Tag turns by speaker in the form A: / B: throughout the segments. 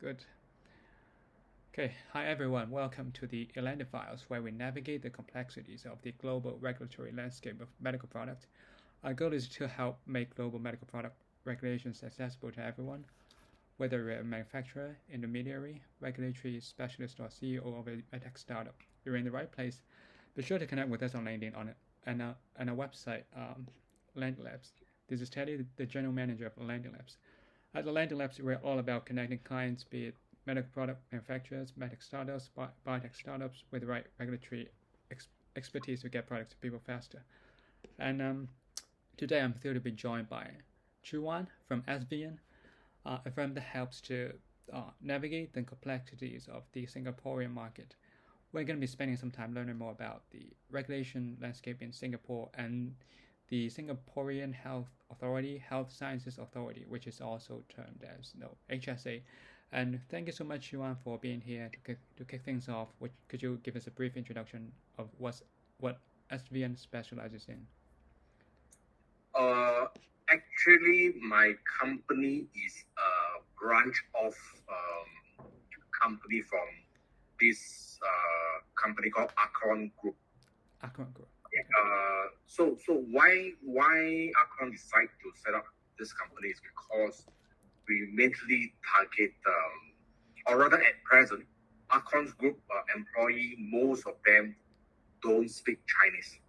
A: Good. Okay, hi everyone. Welcome to the Elendi Files, where we navigate the complexities of the global regulatory landscape of medical products. Our goal is to help make global medical product regulations accessible to everyone, whether you're a manufacturer, intermediary, regulatory specialist, or CEO of a MedTech startup. You're in the right place. Be sure to connect with us on LinkedIn and our website, ElendiLabs. This is Teddy, the General Manager of ElendiLabs. At ElendiLabs, we're all about connecting clients, be it medical product manufacturers, MedTech startups, biotech startups, with the right regulatory expertise to get products to people faster. And today I'm thrilled to be joined by Chee Wan from Asvien, a firm that helps to navigate the complexities of the Singaporean market. We're going to be spending some time learning more about the regulation landscape in Singapore and the Singaporean Health Authority, Health Sciences Authority, which is also termed as HSA. And thank you so much, Chee Wan, for being here to kick things off. Could you give us a brief introduction of what Asvien specializes in?
B: Actually, my company is a branch of company from this company called ARQon Group.
A: ARQon Group.
B: So why ARQon decide to set up this company is because we mainly target, or rather at present, ARQon's group employee, most of them don't speak Chinese.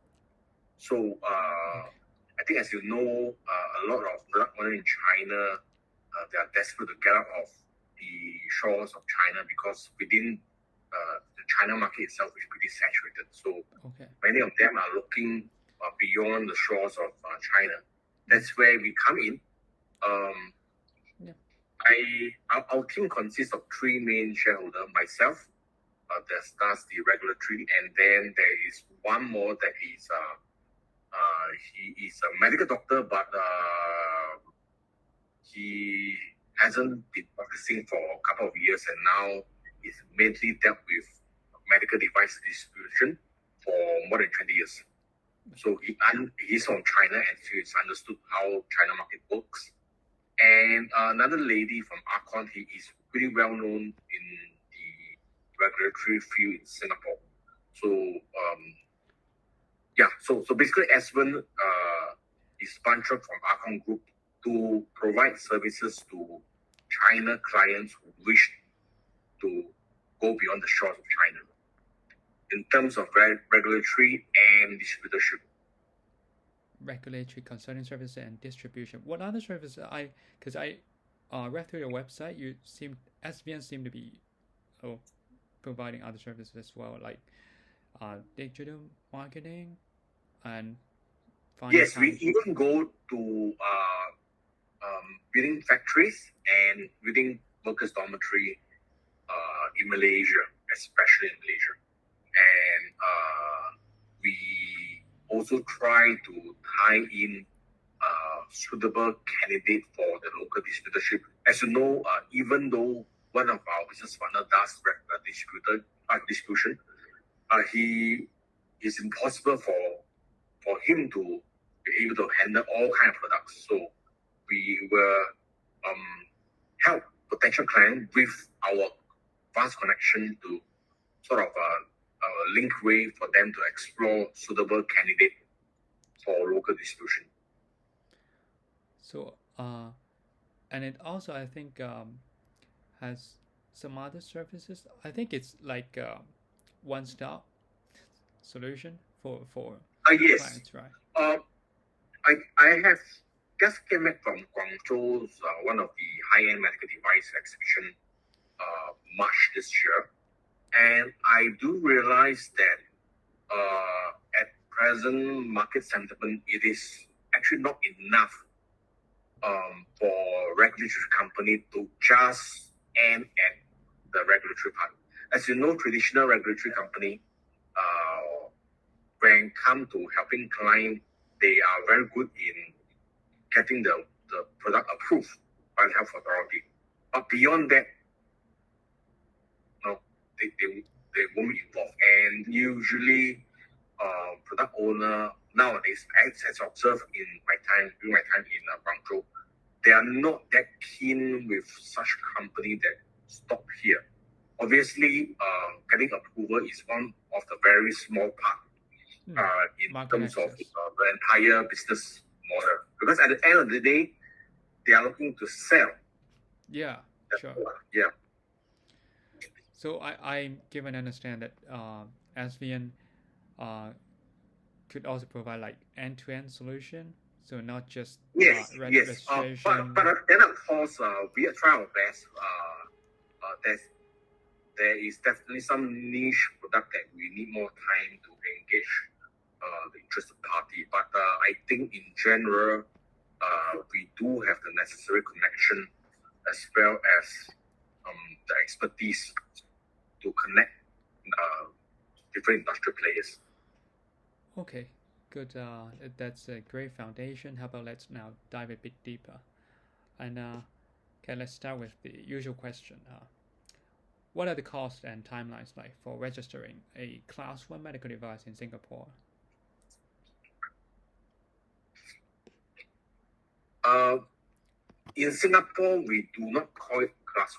B: So I think, as you know, a lot of product owners in China, they are desperate to get out of the shores of China because within the China market itself is pretty saturated. So many of them are looking beyond the shores of China. That's where we come in. Our team consists of three main shareholders: myself, that's the regulatory, and then there is one more that is he is a medical doctor, but he hasn't been practicing for a couple of years, and now he's mainly dealt with medical device distribution for more than 20 years. So he's from China, and he's understood how China market works. And another lady from ARQon, he is pretty well known in the regulatory field in Singapore. So basically, Asvien is sponsored from ARQon Group to provide services to China clients who wish to go beyond the shores of China in terms of regulatory and distributorship.
A: Regulatory consulting services and distribution. What other services? Because I read through your website, Asvien seem to be providing other services as well, like digital marketing and
B: yes, we even go to building factories and building workers' dormitory in Malaysia, especially in Malaysia, and we also try to tie in suitable candidate for the local distributorship. As you know, even though one of our business partners does distribution, it's impossible for him to be able to handle all kinds of products. So we will help potential clients with our vast connection to sort of a link way for them to explore suitable candidate for local distribution.
A: So, and it also, I think, has some other services. I think it's like one-stop solution for
B: yes.
A: clients, right?
B: I have just came back from Guangzhou's one of the high-end medical device exhibition March this year, and I do realize that at present market sentiment, it is actually not enough for regulatory company to just aim at the regulatory part. As you know, traditional regulatory company, when it comes to helping client, they are very good in getting the product approved by the health authority. But beyond that, no, they won't be involved. And usually, product owner nowadays, as observed during my time in Guangzhou, they are not that keen with such company that stop here. Obviously, getting approval is one of the very small part in
A: Market
B: terms
A: access.
B: of the entire business model. Because at the end of the day, they are looking to sell.
A: Yeah, sure.
B: Yeah.
A: So I give and understand that Asvien could also provide like end-to-end solution, so not just
B: Yes.
A: registration.
B: But then of course, we are trying our best. There is definitely some niche product that we need more time to engage the interested party. But I think in general, we do have the necessary connection as well as the expertise to connect different industrial players.
A: Okay, good. That's a great foundation. How about let's now dive a bit deeper, and okay, let's start with the usual question. What are the costs and timelines like for registering a Class 1 medical device in Singapore?
B: In Singapore, we do not call it Class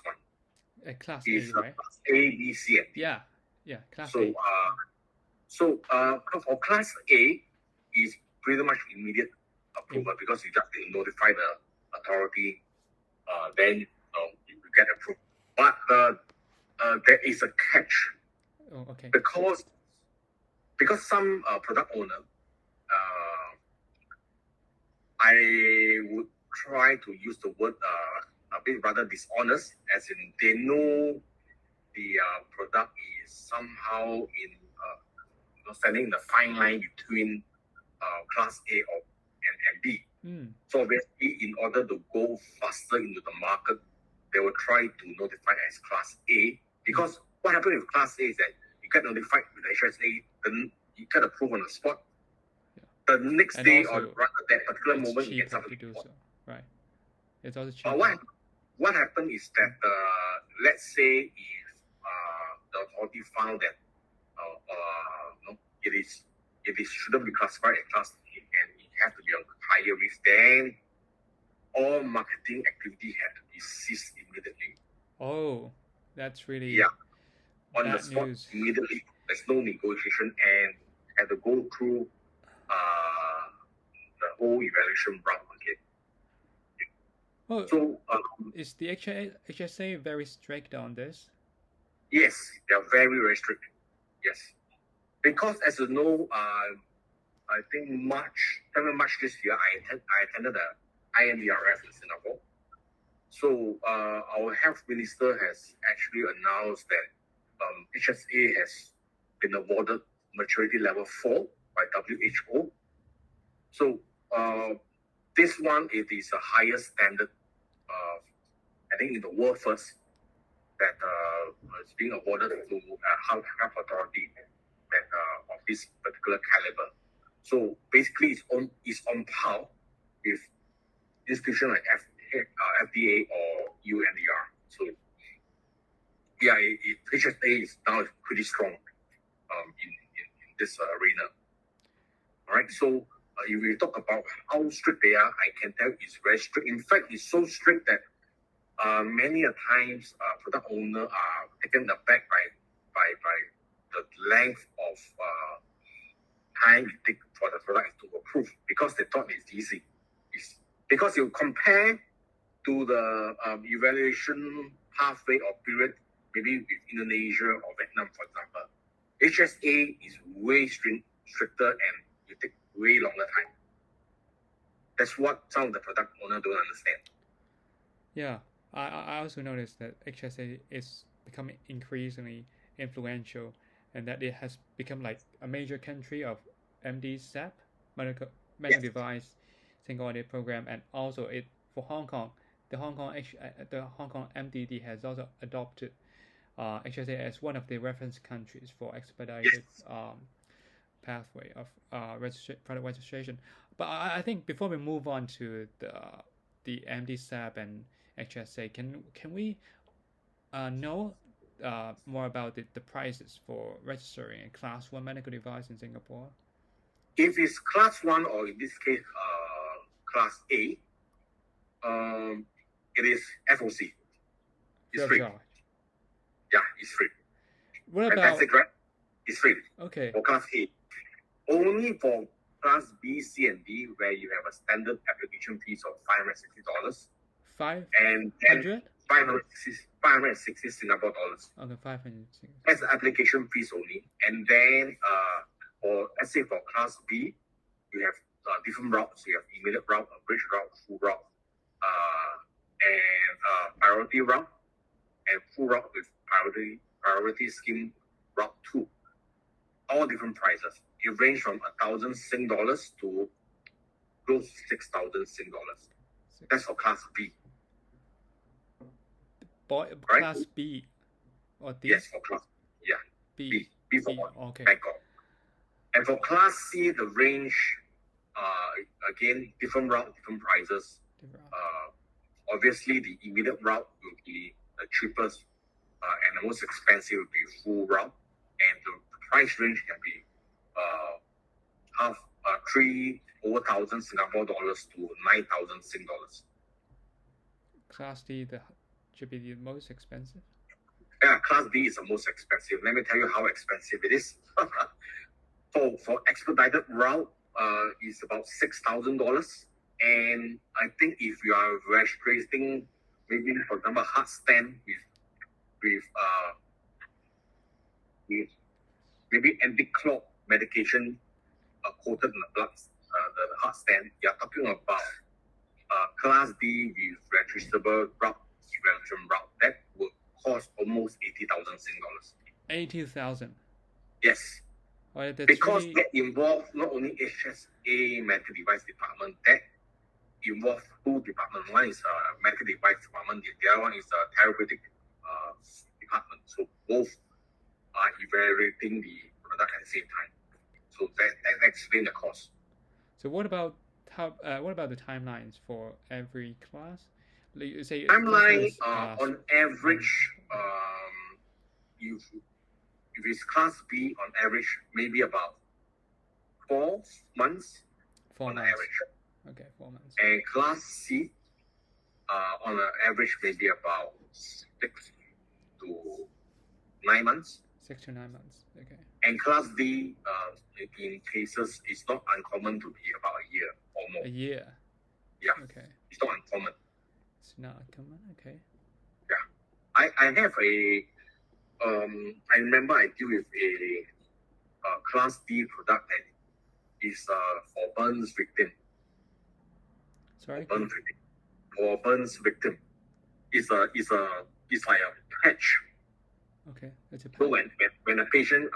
B: 1.
A: Class
B: It's
A: A, right?
B: Class A, B, C, and D.
A: Yeah, Class
B: So,
A: A.
B: For Class A, is pretty much immediate approval because you just notify the authority, then you get approved. But there is a catch.
A: Oh, okay.
B: Because some product owner, I would try to use the word a bit rather dishonest, as in they know the product is somehow in standing in the fine line between Class A and B. So obviously, in order to go faster into the market, they will try to notify as Class A, because what happens with Class A is that you get notified with the HSA, then you get approved on the spot. The next
A: And
B: day
A: also,
B: or rather that particular
A: it's
B: moment, you get
A: cheaper
B: something
A: to do
B: more.
A: so, right? It's also cheaper.
B: What happened is that let's say if the authority found that it shouldn't be classified as Class A and it has to be on higher risk, then all marketing activity had to be ceased immediately.
A: Oh, that's really
B: on the spot
A: news.
B: Immediately. There's no negotiation and had to go through the whole evaluation round again.
A: Oh,
B: so
A: is the HSA very strict on this?
B: Yes, they are very, very strict. Yes, because as you know, I think March this year, I attended the IMDRF in Singapore. So our health minister has actually announced that HSA has been awarded maturity level 4 by WHO. So this one, it is the highest standard, I think in the world first, that is being awarded to a health authority that of this particular caliber. So basically, it's on par with institutions like FDA or UNDR. So yeah, HSA is now pretty strong in this arena. All right, so if we talk about how strict they are, I can tell it's very strict. In fact, it's so strict that many a times product owners are taken aback by the length of time it takes for the product to approve, because they thought it's easy. Because you compare to the evaluation pathway or period, maybe with Indonesia or Vietnam, for example, HSA is way stricter and you take way longer time. That's what some of the product owners don't understand.
A: Yeah, I also noticed that HSA is becoming increasingly influential, and that it has become like a major country of MD-SAP, medical device single audit program, and also it for Hong Kong, the Hong Kong MDD has also adopted HSA as one of the reference countries for expedited pathway of product registration. But I think before we move on to the MD-SAP and HSA, can we know more about the prices for registering a Class 1 medical device in Singapore?
B: If it's Class 1, or in this case, Class A, it is FOC. It's free. Yeah, it's free.
A: What about?
B: Fantastic, right? It's free.
A: Okay.
B: For Class A. Only for Class B, C, and D, where you have a standard application fees of $560.
A: 500.
B: And then 560 Singapore dollars.
A: Okay, 560.
B: That's the application fees only. And then for let's say for Class B, you have different routes. You have immediate route, a bridge route, full route, and priority route, and full route with priority scheme route 2. All different prices. It range from 1,000 Sing dollars to close to 6,000 Sing dollars. That's for Class B.
A: Class B or D?
B: Yes, for Class B for
A: okay.
B: Bangkok. And for Class C, the range, again, different route, different prices. Obviously, the immediate route will be the cheapest, and the most expensive will be full route. And the price range can be 3,000 Singapore dollars to 9,000 Sing dollars.
A: Class D should be the most expensive?
B: Yeah, Class D is the most expensive. Let me tell you how expensive it is. For expedited route, is about $6,000. And I think if you are registering, maybe for example, heart stent with maybe anti-clot medication coated in the blood, the heart stent, you're talking about Class D with registrable route, evaluation route, that would cost almost 80,000 Sing dollars.
A: 80,000.
B: Yes.
A: Oh,
B: because that involves not only HSA medical device department, that involves 2 departments. One is medical device department, the other one is therapeutic department. So both are evaluating the product at the same time. So that explains the cost.
A: So what about the timelines for every class? You say
B: timeline on average, if it's Class B, on average, maybe about 4 months.
A: 4
B: on
A: months.
B: average.
A: Okay, 4 months.
B: And Class C, on an average, maybe about 6 to 9 months.
A: 6 to 9 months. Okay.
B: And Class D, in cases, it's not uncommon to be about a year or more.
A: A year.
B: Yeah.
A: Okay.
B: It's not uncommon.
A: It's not uncommon. Okay.
B: Yeah. I have I remember I deal with a Class D product that is for burns victim.
A: Sorry.
B: For burns victim, it's like a patch.
A: Okay, it's a patch.
B: So when a patient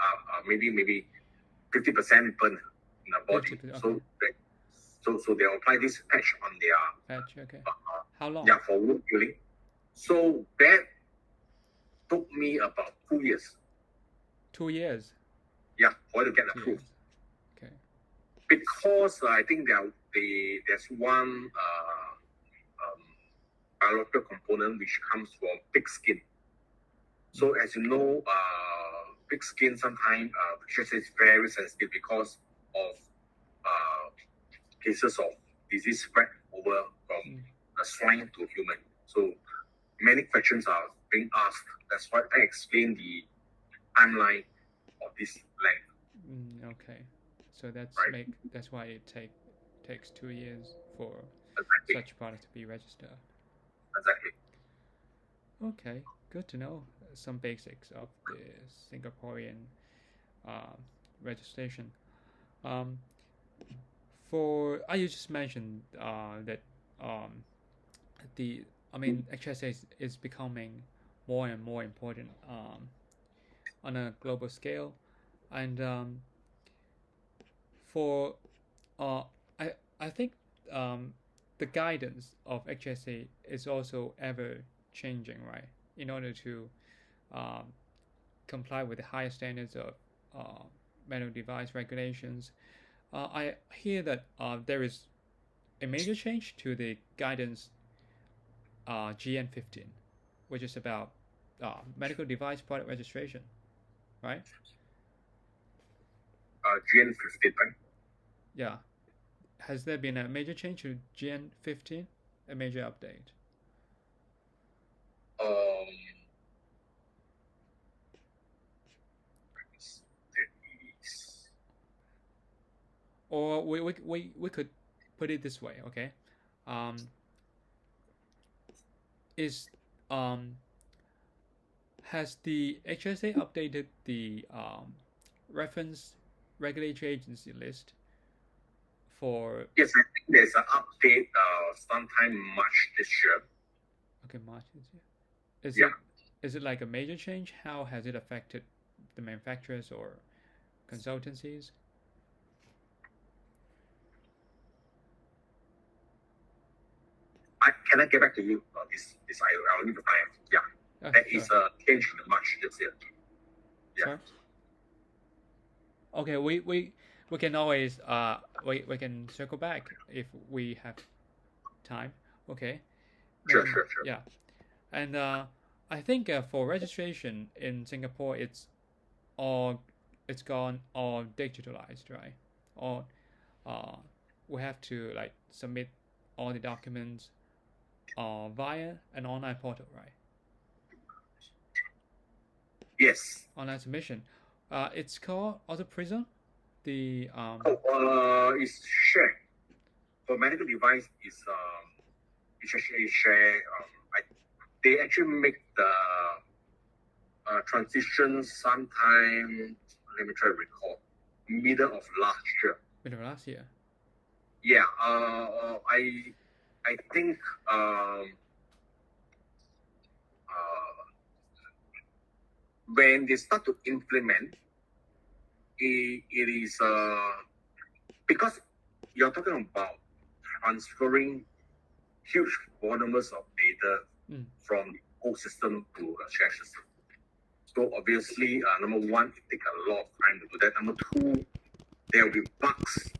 B: maybe 50% burn in the body, okay. so they apply this patch on their
A: patch. Okay. How long?
B: Yeah, for wound healing. So that took me about 2 years.
A: 2 years.
B: Yeah, for to get approved.
A: Okay.
B: Because I think there's one biological component which comes from pig skin. So as you know, pig skin sometimes is very sensitive because of cases of disease spread over from the swine to human. So many questions are being asked. That's why I explained the timeline of this length.
A: Okay, so that's why it takes 2 years for such product to be registered.
B: Exactly.
A: Okay, good to know some basics of the Singaporean registration. You just mentioned that HSA is becoming more and more important on a global scale, and I think the guidance of HSA is also ever changing, right? In order to comply with the higher standards of medical device regulations. I hear that there is a major change to the guidance GN15, which is about medical device product registration, right?
B: GN15, right?
A: Yeah. Has there been a major change to GN15? A major update? or we could put it this way, okay? Is Has the HSA updated the reference regulatory agency list for?
B: Yes, I think there's an update sometime March this year.
A: Okay, March this year. Is
B: Yeah.
A: Is it like a major change? How has it affected the manufacturers or consultancies?
B: Can I get back to you on this? I'll need to find. Yeah, that
A: Sure.
B: is a change in the March this year. Yeah.
A: Sorry? Okay, we can always we can circle back if we have time. Okay.
B: Sure,
A: Then,
B: sure, sure.
A: yeah, and I think for registration in Singapore, it's gone all digitalized, right? Or we have to like submit all the documents via an online portal, right?
B: Yes.
A: Online submission. It's called Auto Prism. The
B: It's share. For medical device, it's HSA share. They actually make the transition sometime. Let me try to recall. Middle of last year.
A: middle of last year.
B: Yeah. I think when they start to implement, it is because you're talking about transferring huge volumes of data from the old system to a shared system. So obviously, number one, it takes a lot of time to do that. Number two, there will be bugs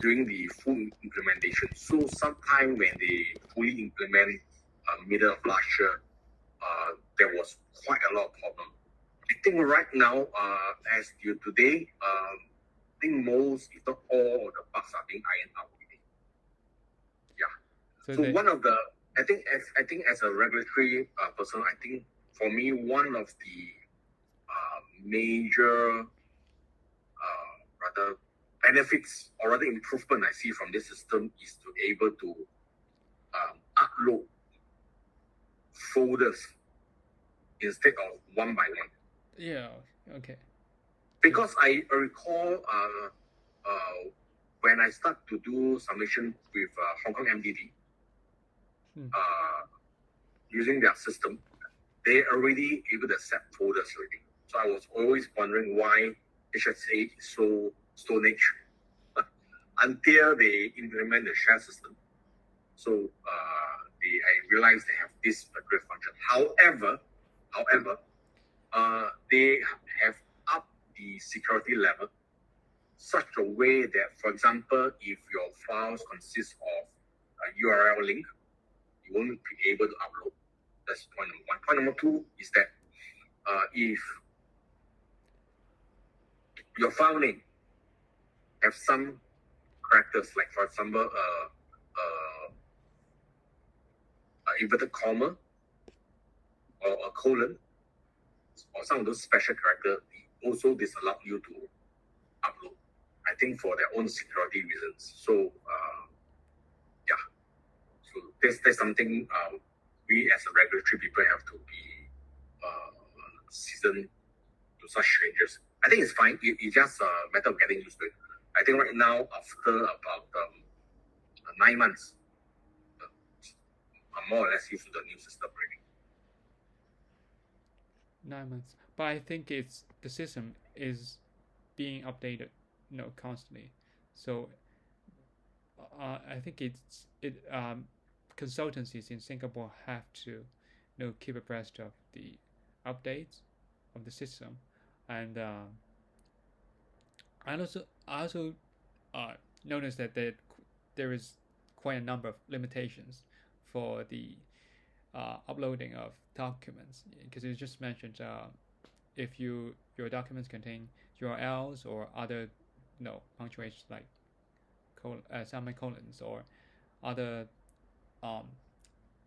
B: during the full implementation. So sometime when they fully implement middle of last year, there was quite a lot of problem. I think right now, as due today, I think most, if not all, of the bugs are being ironed out. Yeah. So one of the, I think as a regulatory person, I think for me one of the major rather benefits or rather improvement I see from this system is to able to upload folders instead of one by one.
A: Yeah. Okay.
B: Because I recall when I start to do submission with Hong Kong MDD, using their system, they already able to accept folders already. So I was always wondering why HSA is so stone age until they implement the share system. So I realized they have this particular function. However, they have upped the security level such a way that, for example, if your files consist of a URL link, you won't be able to upload. That's point number one. Point number two is that if your file name have some characters, like for example, inverted comma or a colon, or some of those special characters, also disallow you to upload. I think for their own security reasons. So yeah, so that's something we as a regulatory people have to be seasoned to such changes. I think it's fine. It's just a matter of getting used to it. I think right now, after about 9 months, I'm more or less used to the new system already.
A: 9 months, but I think the system is being updated, constantly. So I think consultancies in Singapore have to, keep abreast of the updates of the system, and I also noticed that there is quite a number of limitations for the uploading of documents, because you just mentioned if your documents contain URLs or other punctuations like semicolons or other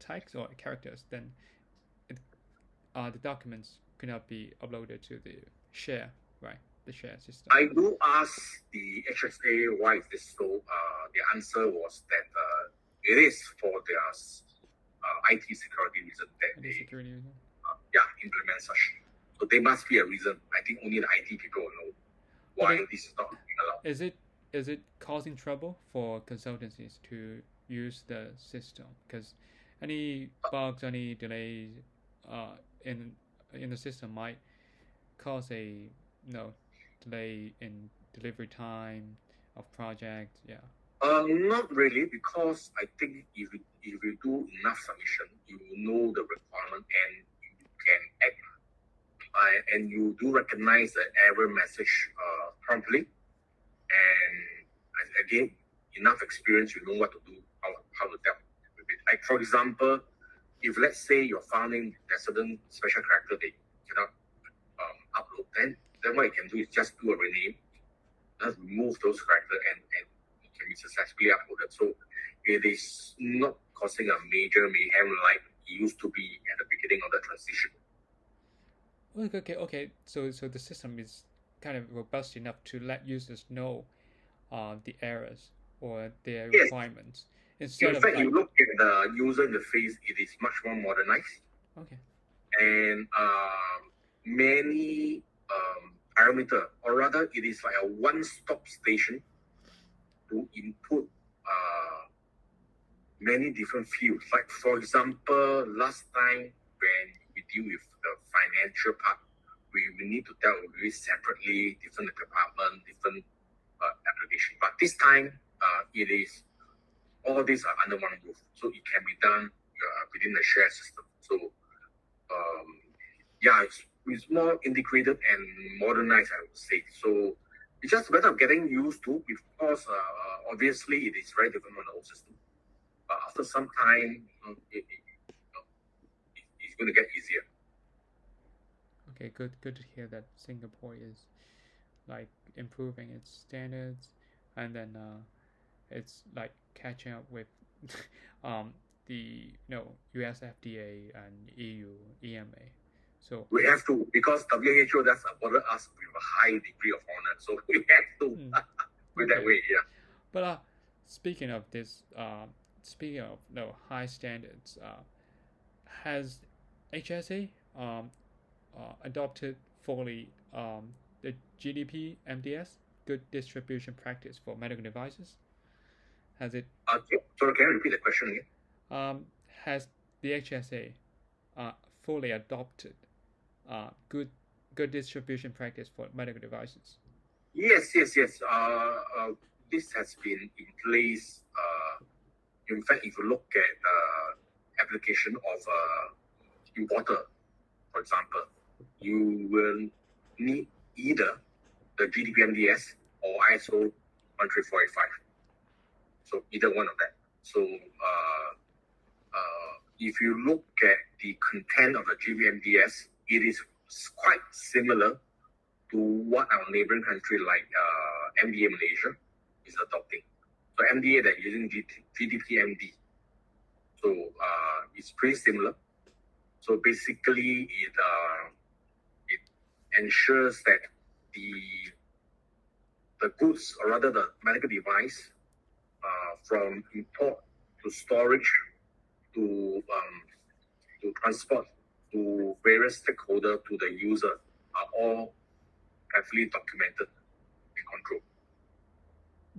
A: text or characters, then the documents could not be uploaded to the share, right? the share system?
B: I do ask the HSA why is this so. The answer was that it is for their IT security reason that
A: Any
B: they
A: security reason?
B: implement such. So there must be a reason. I think only the IT people will know why this is not being allowed.
A: Is it causing trouble for consultancies to use the system? Because any bugs, any delays in the system might cause a delay in delivery time of project. Yeah.
B: Not really, because I think if you do enough submission, you know the requirement and you can act, and you do recognize the error message promptly. And again, enough experience, you know what to do, how to deal with it. Like for example, if let's say you're finding there's certain special character that you cannot upload, then what you can do is just do a rename, just remove those characters and it can be successfully uploaded. So it is not causing a major mayhem like it used to be at the beginning of the transition.
A: Okay. So the system is kind of robust enough to let users know the errors or their requirements instead
B: in fact,
A: of
B: you look at the user interface, it is much more modernized.
A: Okay.
B: And many parameter, or rather, it is like a one-stop station to input many different fields. Like for example, last time when we deal with the financial part, we need to deal with it separately, different department, different application. But this time, it is all these are under one roof, so it can be done within the share system. So it's more integrated and modernized, I would say. So it's just a matter of getting used to, because obviously it is very different from the old system. But after some time, it's going to get easier.
A: Okay, good to hear that Singapore is like improving its standards, and then it's like catching up with the US FDA and EU EMA. So
B: we have to, because WHO does awarded us with a high degree of honor, so we have to with that way, yeah.
A: But speaking of this, speaking of high standards, has HSA adopted fully the GDP MDS, good distribution practice for medical devices? Has it?
B: Sorry, can you repeat the question again?
A: Has the HSA fully adopted good distribution practice for medical devices?
B: Yes. This has been in place. In fact, if you look at application of importer, for example, you will need either the GDP MDS or ISO 13485. So either one of them. So if you look at the content of the GDP MDS, it is quite similar to what our neighboring country like MDA Malaysia is adopting. So MDA, they're using GDP MD. So it's pretty similar. So basically, it ensures that the goods, or rather the medical device, from import to storage to transport to various stakeholders to the user, are all carefully documented and controlled.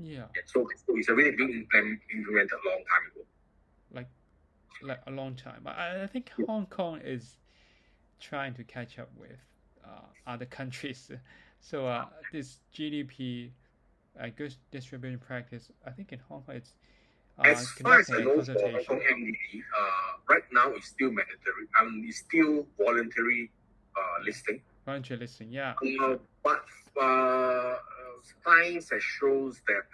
A: Yeah.
B: So it's already been implemented a long time ago.
A: Like a long time. I think Hong Kong is trying to catch up with other countries. So this GDP good distribution practice, I think in Hong Kong it's
B: as far as I know, for Hong Kong MDD, right now it's still mandatory. It's still voluntary listing.
A: Voluntary listing, yeah.
B: But science has shows that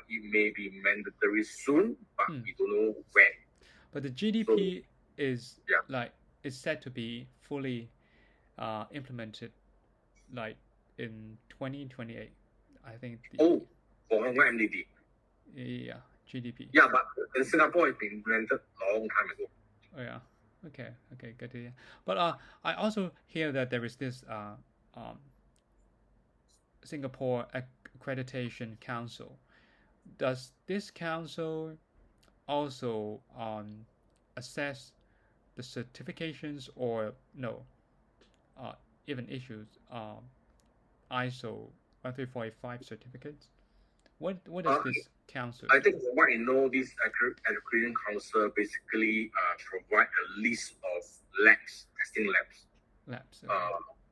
B: it may be mandatory soon, but we don't know when.
A: But the GDP is set to be fully implemented like in 2028. I think.
B: For Hong Kong MDD.
A: Yeah, GDP.
B: Yeah, but in Singapore it's been implemented a long time ago.
A: Oh yeah. Okay, good to hear. But I also hear that there is this Singapore Accreditation Council. Does this council also assess the certifications or no? Even issues ISO 13485 certificates. What is this council?
B: I think from what I know, this accreditation council basically provide a list of labs, testing labs.
A: Labs. Okay.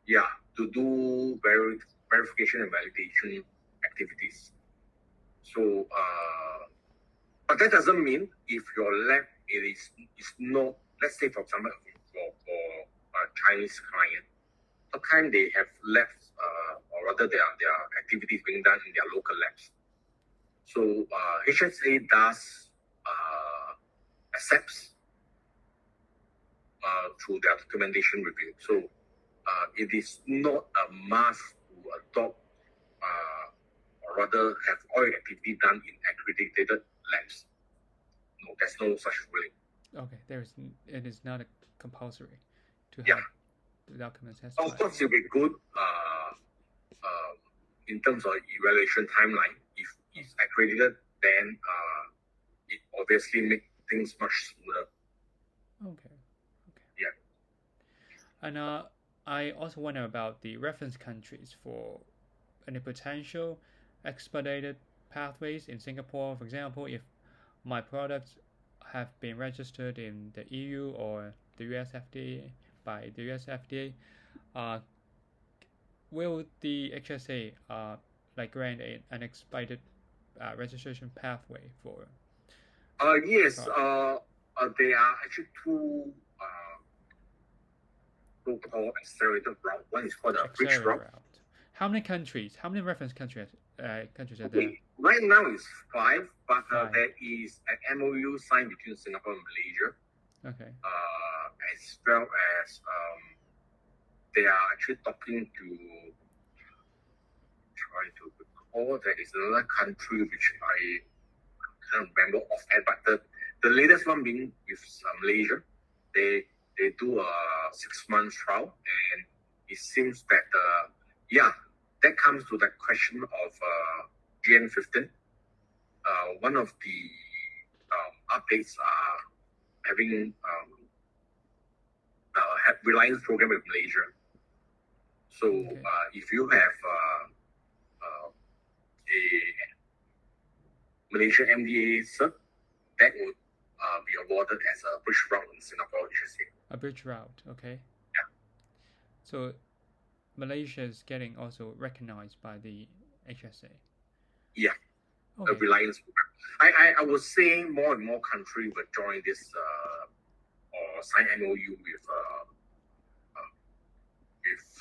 B: Yeah, to do verification and validation activities. So, but that doesn't mean if your lab is not, let's say for example, for a Chinese client, sometimes they have labs, or rather their activities being done in their local labs. So HSA does accepts through their documentation review. So it is not a must to adopt or rather have all activity done in accredited labs. No, there's no such ruling.
A: Okay, it is not a compulsory to have the documents.
B: Of course, it will be good in terms of evaluation timeline. If it's accredited, then it obviously makes things much smoother.
A: Okay.
B: Yeah.
A: And I also wonder about the reference countries for any potential expedited pathways in Singapore. For example, if my products have been registered in the EU or the US FDA by the US FDA, will the HSA grant an expedited registration pathway for?
B: Yes. There are actually two so-called accelerated route. One is called a bridge route.
A: How many reference countries are there?
B: Right now it's 5, but there is an MOU signed between Singapore and Malaysia.
A: Okay.
B: As well as they are actually talking to try to recall. There is another country which I can't remember offhand, but the latest one being with Malaysia. They do a 6-month trial, and it seems that that comes to that question of GN15. One of the updates are having reliance program with Malaysia. So if you have a Malaysian MDA cert, that would be awarded as a bridge route in Singapore HSA.
A: A bridge route, okay.
B: Yeah.
A: So Malaysia is getting also recognized by the HSA.
B: Yeah.
A: Okay.
B: A reliance program. I was saying more and more countries will join this or sign MOU with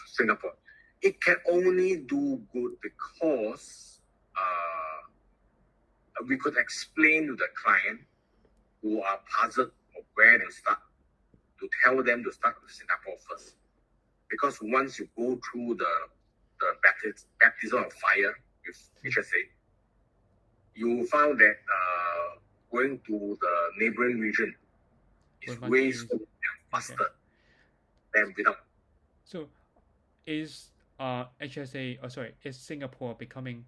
B: Singapore. It can only do good because we could explain to the client who are puzzled of where to start, to tell them to start with Singapore first. Because once you go through the baptism of fire with HSA, you found that going to the neighboring region is way faster than without.
A: So is is Singapore becoming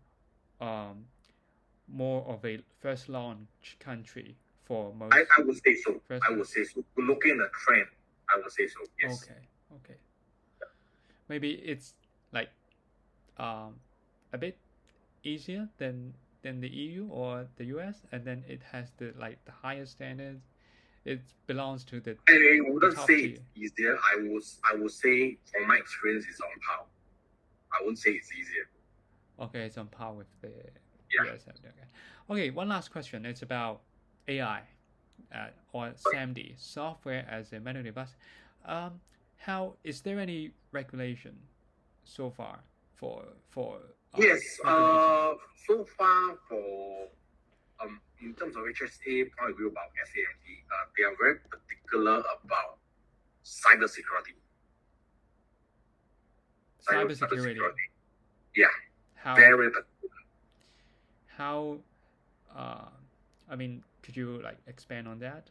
A: more of a first launch country for most?
B: I would say so. Looking at the trend, I would say so. Yes.
A: Okay. Maybe it's like a bit easier than the EU or the US, and then it has the highest standards. It belongs to the.
B: I wouldn't say it's easier. I would say from my experience, it's on par. I wouldn't say it's easier.
A: Okay, it's on par with the US. Okay, one last question. It's about AI or SAMD, software as a medical device. How is there any regulation so far for?
B: Yes. So far for in terms of HSA point of view about SAMD, they are very particular about cybersecurity.
A: Cybersecurity.
B: Yeah. Very particular.
A: How? Could you expand on that?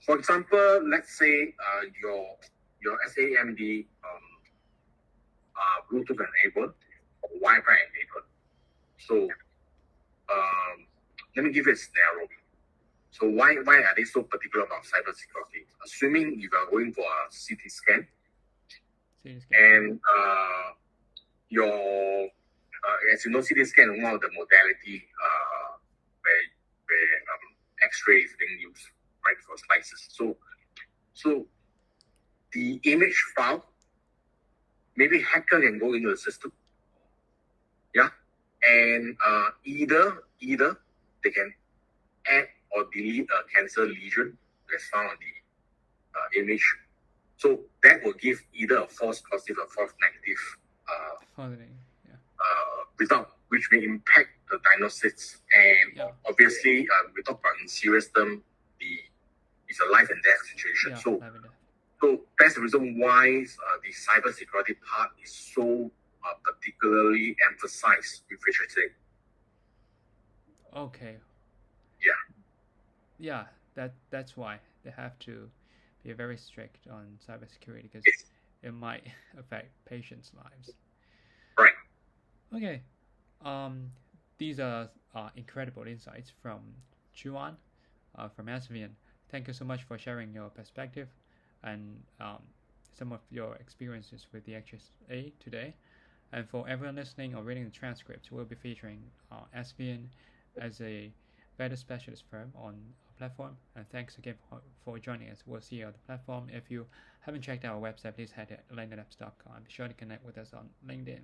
B: For example, let's say your SAMD Bluetooth enabled or Wi-Fi enabled. So let me give you a scenario. So why are they so particular about cybersecurity? Assuming you are going for a CT scan, and your as you know, CT scan is one of the modality where X-ray is being used, right, for slices. So the image file, maybe hacker can go into the system, yeah, and either they can add or delete a cancer lesion that's found on the image. So that will give either a false positive or false negative result, which may impact the diagnosis. And obviously, we talk about in serious term, it's a life and death situation. So that's the reason why the cybersecurity part is so particularly emphasized with HSA.
A: Okay.
B: Yeah.
A: Yeah, that's why they have to be very strict on cybersecurity, because it might affect patients' lives.
B: Right.
A: Okay. These are incredible insights from Chee Wan, from Asvien. Thank you so much for sharing your perspective and some of your experiences with the HSA today. And for everyone listening or reading the transcript, we'll be featuring Asvien as a better specialist firm on our platform. And thanks again for joining us. We'll see you on the platform. If you haven't checked out our website, please head to ElendiLabs.com. Be sure to connect with us on LinkedIn.